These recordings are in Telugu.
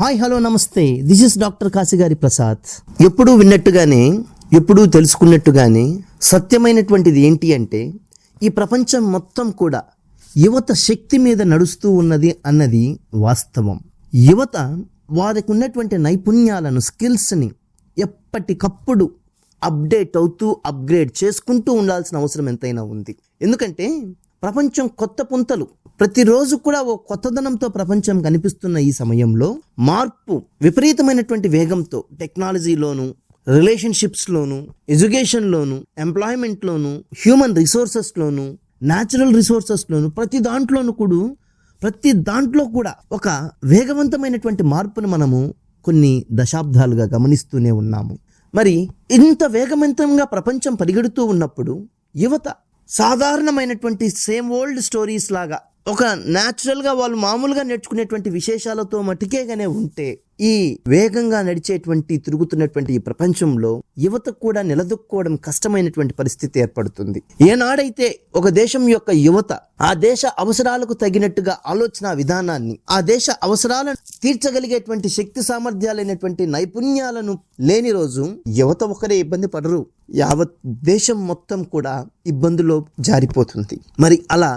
హాయ్ హలో నమస్తే, this is doctor Kasigari Prasad. ఎప్పుడూ విన్నట్టుగానే, ఎప్పుడూ తెలుసుకున్నట్టుగానే సత్యమైనటువంటిది ఏంటి అంటే, ఈ ప్రపంచం మొత్తం కూడా యువత శక్తి మీద నడుస్తూ ఉన్నది అన్నది వాస్తవం. యువత వారికి ఉన్నటువంటి నైపుణ్యాలను, స్కిల్స్ని ఎప్పటికప్పుడు అప్డేట్ అవుతూ అప్గ్రేడ్ చేసుకుంటూ ఉండాల్సిన అవసరం ఎంతైనా ఉంది. ఎందుకంటే ప్రపంచం కొత్త పుంతలు, ప్రతిరోజు కూడా ఓ కొత్తదనంతో ప్రపంచం కనిపిస్తున్న ఈ సమయంలో మార్పు విపరీతమైనటువంటి వేగంతో టెక్నాలజీలోను, రిలేషన్షిప్స్లోను, ఎడ్యుకేషన్లోను, ఎంప్లాయ్మెంట్లోను, హ్యూమన్ రిసోర్సెస్లోను, న్యాచురల్ రిసోర్సెస్లోను, ప్రతి దాంట్లో కూడా ఒక వేగవంతమైనటువంటి మార్పును మనము కొన్ని దశాబ్దాలుగా గమనిస్తూనే ఉన్నాము. మరి ఇంత వేగవంతంగా ప్రపంచం పరిగెడుతూ ఉన్నప్పుడు యువత సాధారణమైనటువంటి సేమ్ ఓల్డ్ స్టోరీస్ లాగా ఒక న్యాచురల్గా వాళ్ళు మామూలుగా నేర్చుకునేటువంటి విశేషాలతో మటుకేగానే ఉంటే ఈ వేగంగా నడిచేటువంటి తిరుగుతున్నటువంటి ఈ ప్రపంచంలో యువత కూడా నిలదొక్కుకోవడం కష్టమైనటువంటి పరిస్థితి ఏర్పడుతుంది. ఏనాడైతే ఒక దేశం యొక్క యువత ఆ దేశ అవసరాలకు తగినట్టుగా ఆలోచన విధానాన్ని, ఆ దేశ అవసరాలను తీర్చగలిగేటువంటి శక్తి సామర్థ్యాలైనటువంటి నైపుణ్యాలను లేని రోజు యువత ఒకరే ఇబ్బంది పడరు, యావత్ దేశం మొత్తం కూడా ఇబ్బందులో జారిపోతుంది. మరి అలా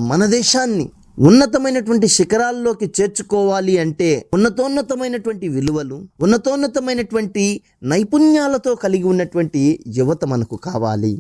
మన దేశాన్ని ఉన్నతమైనటువంటి శిఖరాల్లోకి చేర్చుకోవాలి అంటే ఉన్నతోన్నతమైనటువంటి విలువలు, ఉన్నతోన్నతమైనటువంటి నైపుణ్యాలతో కలిగి ఉన్నటువంటి యువత మనకు కావాలి.